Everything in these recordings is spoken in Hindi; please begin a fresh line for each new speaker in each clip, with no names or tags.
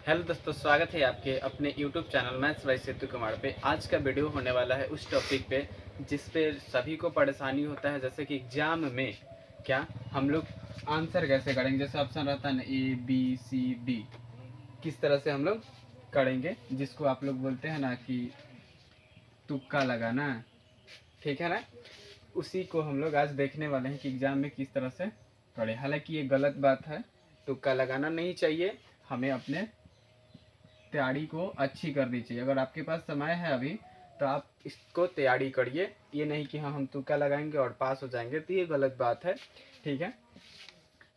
हेलो दोस्तों, स्वागत है आपके अपने YouTube चैनल मैथ्स बाय सेतु कुमार पे। आज का वीडियो होने वाला है उस टॉपिक पे जिस पे सभी को परेशानी होता है, जैसे कि एग्जाम में क्या हम लोग आंसर कैसे करेंगे। जैसे ऑप्शन रहता है ना ABCD, किस तरह से हम लोग करेंगे, जिसको आप लोग बोलते हैं ना कि तुक्का लगाना, ठीक है ना। उसी को हम लोग आज देखने वाले हैं कि एग्जाम में किस तरह से करें। हालांकि ये गलत बात है, तुक्का लगाना नहीं चाहिए। हमें अपने तैयारी को अच्छी करनी चाहिए। अगर आपके पास समय है अभी तो आप इसको तैयारी करिए। ये नहीं कि हाँ हम तुक्का लगाएंगे और पास हो जाएंगे, तो ये गलत बात है, ठीक है।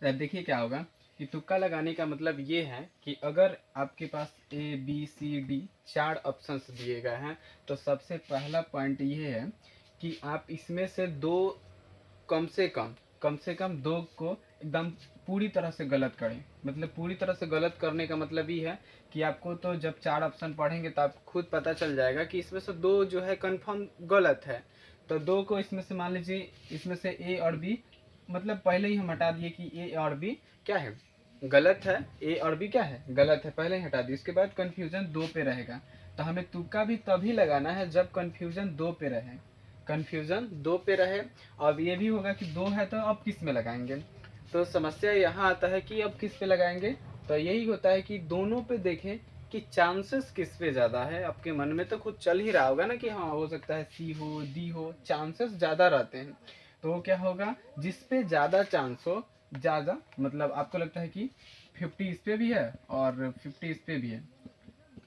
अब देखिए क्या होगा कि तुक्का लगाने का मतलब ये है कि अगर आपके पास ABCD 4 ऑप्शंस दिए गए हैं, तो सबसे पहला पॉइंट ये है कि आप इसमें से दो, कम से कम दो को एकदम पूरी तरह से गलत करें। मतलब पूरी तरह से गलत करने का मतलब ये है कि आपको तो जब 4 ऑप्शन पढ़ेंगे तो आप खुद पता चल जाएगा कि इसमें से दो जो है कंफर्म गलत है। तो दो को इसमें से मान लीजिए, इसमें से A और B, मतलब पहले ही हम हटा दिए कि A और B क्या है, गलत है। A और B क्या है, गलत है, पहले ही हटा दिए। इसके बाद कन्फ्यूजन दो पे रहेगा। तो हमें तुक्का भी तभी लगाना है जब कन्फ्यूजन दो पे रहे, कन्फ्यूजन दो पे रहे। अब ये भी होगा कि दो है तो अब किस में लगाएंगे। तो समस्या यहाँ आता है कि अब किस पे लगाएंगे। तो यही होता है कि दोनों पे देखें कि चांसेस किस पे ज़्यादा है। आपके मन में तो खुद चल ही रहा होगा ना कि हाँ हो सकता है C हो D हो, चांसेस ज़्यादा रहते हैं। तो क्या होगा, जिस पे ज़्यादा चांस हो, ज़्यादा मतलब आपको लगता है कि 50 इस पे भी है और 50 इस पे भी है,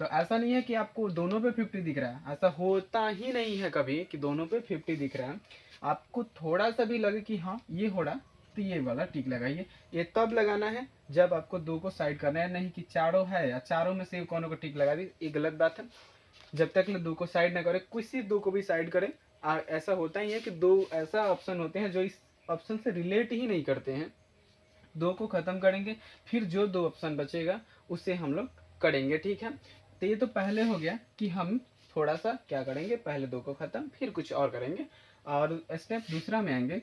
तो ऐसा नहीं है कि आपको दोनों पे 50 दिख रहा है। ऐसा होता ही नहीं है कभी कि दोनों पे 50 दिख रहा है। आपको थोड़ा सा भी लगे कि हाँ ये हो रहा, तो ये वाला टिक लगाइए। ये तब लगाना है जब आपको दो को साइड करना है, नहीं कि चारों है या चारों में से कोनो को टिक लगा दी, ये गलत बात है। जब तक दो को साइड ना करें, किसी दो को भी साइड करें। ऐसा होता ही है कि दो ऐसा ऑप्शन होते हैं जो इस ऑप्शन से रिलेट ही नहीं करते हैं। दो को खत्म करेंगे, फिर जो दो ऑप्शन बचेगा उसे हम लोग करेंगे, ठीक है। तो ये तो पहले हो गया कि हम थोड़ा सा क्या करेंगे, पहले दो को खत्म फिर कुछ और करेंगे। और स्टेप दूसरा में आएंगे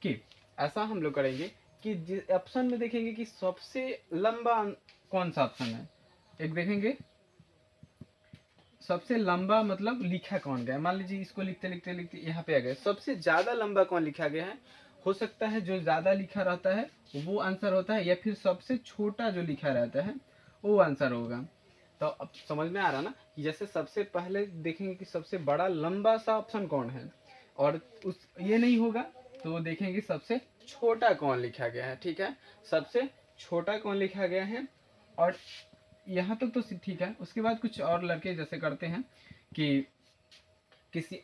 कि ऐसा हम लोग करेंगे कि जिस ऑप्शन में देखेंगे कि सबसे लंबा कौन सा ऑप्शन है। एक देखेंगे सबसे लंबा मतलब लिखा कौन गया। मान लीजिए इसको लिखते लिखते लिखते यहाँ पे आ गए, सबसे ज्यादा लंबा कौन लिखा गया है। हो सकता है जो ज्यादा लिखा रहता है वो आंसर होता है, या फिर सबसे छोटा जो लिखा रहता है वो आंसर होगा। तो अब समझ में आ रहा ना कि जैसे सबसे पहले देखेंगे कि सबसे बड़ा लंबा सा ऑप्शन कौन है, और उस ये नहीं होगा तो देखेंगे सबसे छोटा कौन लिखा गया है, ठीक है। सबसे छोटा कौन लिखा गया है, और यहाँ तक तो ठीक है। उसके बाद कुछ और लड़के जैसे करते हैं कि किसी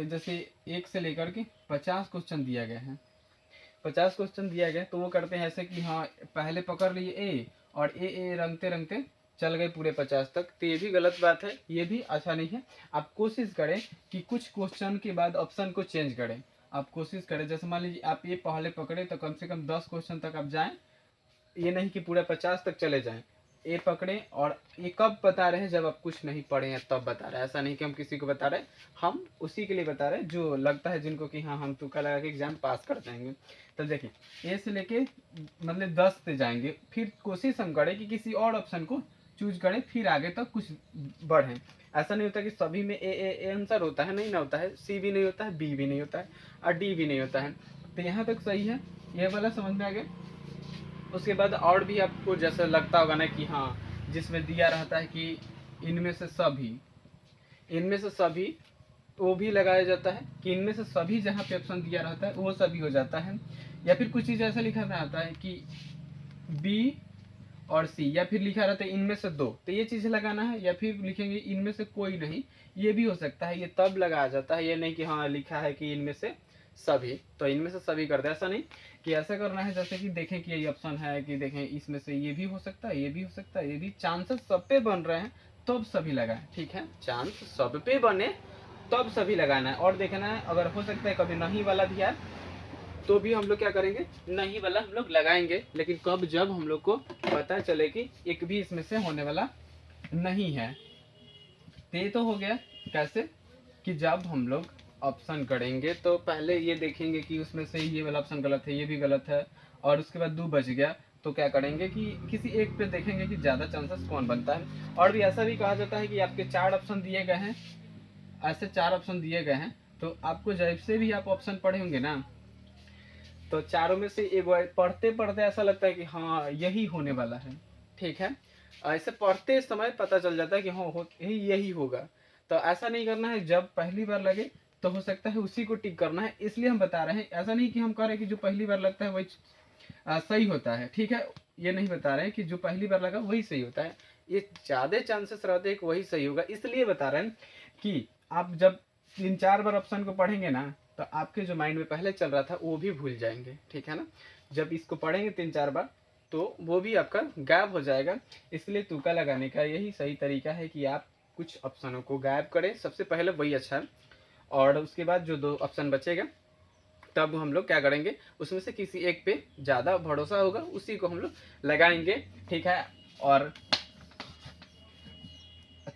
जैसे एक से लेकर के 50 क्वेश्चन दिया गया है, 50 क्वेश्चन दिया गया, तो वो करते हैं ऐसे कि हाँ पहले पकड़ लिए ए, और ए रंगते रंगते चल गए पूरे 50 तक। तो ये भी गलत बात है, ये भी अच्छा नहीं है। आप कोशिश करें कि कुछ क्वेश्चन के बाद ऑप्शन को चेंज करें। आप कोशिश करें, जैसे मान लीजिए आप ये पहले पकड़े तो कम से कम 10 क्वेश्चन तक आप जाएं, ये नहीं कि पूरा 50 तक चले जाएं। ये पकड़े, और ये कब बता रहे हैं, जब आप कुछ नहीं पढ़े हैं तब बता रहे हैं। ऐसा नहीं कि हम किसी को बता रहे हैं, हम उसी के लिए बता रहे हैं जो लगता है जिनको कि हाँ हम तुक्का लगा के एग्जाम पास कर जाएंगे। तो देखिए ए से लेके मतलब 10 पे जाएंगे, फिर कोशिश हम करें कि किसी और ऑप्शन को चूज करें, फिर आगे तक कुछ बढ़ें। ऐसा नहीं होता कि सभी में ए आंसर होता है, नहीं ना होता है। सी भी नहीं होता है, बी भी नहीं होता है, और डी भी नहीं होता है। तो यहाँ तक सही है, ये वाला समझ में आ गया। उसके बाद और भी आपको जैसे लगता होगा ना कि हाँ जिसमें दिया रहता है कि इनमें से सभी, इनमें से सभी, वो भी लगाया जाता है कि इनमें से सभी, जहाँ पे ऑप्शन दिया रहता है वो सभी हो जाता है। या फिर कुछ चीज़ ऐसा लिखा रहता है कि बी और सी, या फिर लिखा रहता है इनमें से दो, तो ये चीज़ लगाना है। या फिर लिखेंगे इनमें से कोई नहीं, ये भी हो सकता है, ये तब लगाया जाता है। ये नहीं कि हाँ लिखा है कि इनमें से सभी, तो इनमें से सभी कर दे। ऐसा नहीं कि ऐसा करना है जैसे कि देखें कि ये ऑप्शन है कि देखें इसमें से ये भी हो सकता है, ये भी हो सकता है, ये भी, चांसेस सब पे बन रहे हैं तब सभी लगाएं, ठीक है। चांस सब पे बने तब सभी लगाना है। और देखना है अगर हो सकता है कभी नहीं वाला भी है तो भी हम लोग क्या करेंगे, नहीं वाला हम लोग लगाएंगे। लेकिन कब, जब हम लोग को पता चले कि एक भी इसमें से होने वाला नहीं है। तो ये तो हो गया कैसे, कि जब हम लोग ऑप्शन करेंगे तो पहले ये देखेंगे कि उसमें से ये वाला ऑप्शन गलत है, ये भी गलत है, और उसके बाद दो बच गया, तो क्या करेंगे कि किसी एक पे देखेंगे कि ज़्यादा चांसेस कौन बनता है। और भी ऐसा भी कहा जाता है कि आपके 4 ऑप्शन दिए गए हैं, ऐसे 4 ऑप्शन दिए गए हैं, तो आपको जब से भी आप ऑप्शन पढ़े होंगे ना, तो चारों में से एक पढ़ते पढ़ते ऐसा लगता है कि हाँ यही होने वाला है। ठीक है, ऐसे पढ़ते समय पता चल जाता है कि हाँ यही होगा। तो ऐसा नहीं करना है, जब पहली बार लगे तो हो सकता है उसी को टिक करना है। इसलिए हम बता रहे हैं, ऐसा नहीं कि हम कह रहे हैं कि जो पहली बार लगता है वही सही होता है। ठीक है, ये नहीं बता रहे हैं कि जो पहली बार लगा वही सही होता है, ये ज़्यादा चांसेस रहते हैं कि वही सही होगा। इसलिए बता रहे हैं कि आप जब 3-4 बार ऑप्शन को पढ़ेंगे ना, तो आपके जो माइंड में पहले चल रहा था वो भी भूल जाएंगे। ठीक है ना, जब इसको पढ़ेंगे 3-4 बार तो वो भी आपका गायब हो जाएगा। इसलिए तुक्का लगाने का यही सही तरीका है कि आप कुछ ऑप्शनों को गायब करें, सबसे पहले वही अच्छा है। और उसके बाद जो 2 ऑप्शन बचेगा तब हम लोग क्या करेंगे, उसमें से किसी एक पे ज़्यादा भरोसा होगा उसी को हम लोग लगाएंगे। ठीक है, और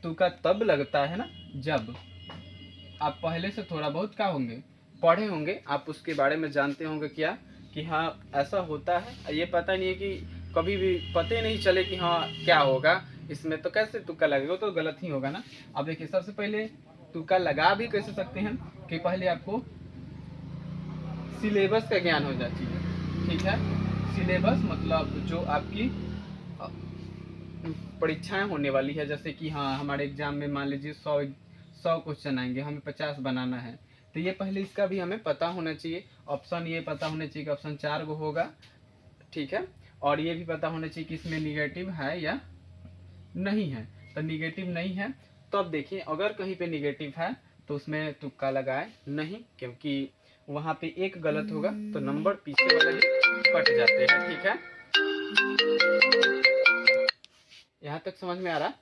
तुक्का तब लगता है ना जब आप पहले से थोड़ा बहुत क्या होंगे, पढ़े होंगे, आप उसके बारे में जानते होंगे क्या कि हाँ ऐसा होता है। ये पता नहीं है कि कभी भी पता ही नहीं चले कि हाँ क्या होगा इसमें, तो कैसे तुक्का लगेगा, तो गलत ही होगा ना। अब देखिए, सबसे पहले तुक्का लगा भी कैसे सकते हैं कि पहले आपको सिलेबस का ज्ञान हो जाना चाहिए। ठीक है, सिलेबस मतलब जो आपकी परीक्षाएं होने वाली है, जैसे कि हाँ हमारे एग्जाम में मान लीजिए 100 क्वेश्चन आएंगे, हमें 50 बनाना है, तो ये पहले इसका भी हमें पता होना चाहिए। ऑप्शन ये पता होना चाहिए कि ऑप्शन 4 गो होगा। ठीक है, और ये भी पता होना चाहिए कि इसमें निगेटिव है या नहीं है। तो निगेटिव नहीं है तो अब देखिए, अगर कहीं पे निगेटिव है तो उसमें तुक्का लगाए नहीं, क्योंकि वहाँ पे एक गलत होगा तो नंबर पीछे वाले ही कट जाते हैं। ठीक है, यहाँ तक समझ में आ रहा है?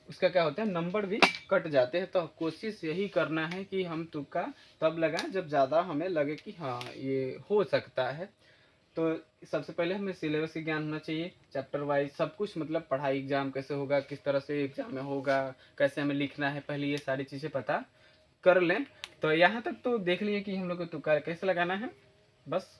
उसका क्या होता है, नंबर भी कट जाते हैं। तो कोशिश यही करना है कि हम तुक्का तब लगाएं जब ज़्यादा हमें लगे कि हाँ ये हो सकता है। तो सबसे पहले हमें सिलेबस का ज्ञान होना चाहिए, चैप्टर वाइज सब कुछ, मतलब पढ़ाई एग्जाम कैसे होगा, किस तरह से एग्जाम में होगा, कैसे हमें लिखना है, पहले ये सारी चीज़ें पता कर लें। तो यहाँ तक तो देख लिए कि हम लोग को तुक्का कैसे लगाना है। बस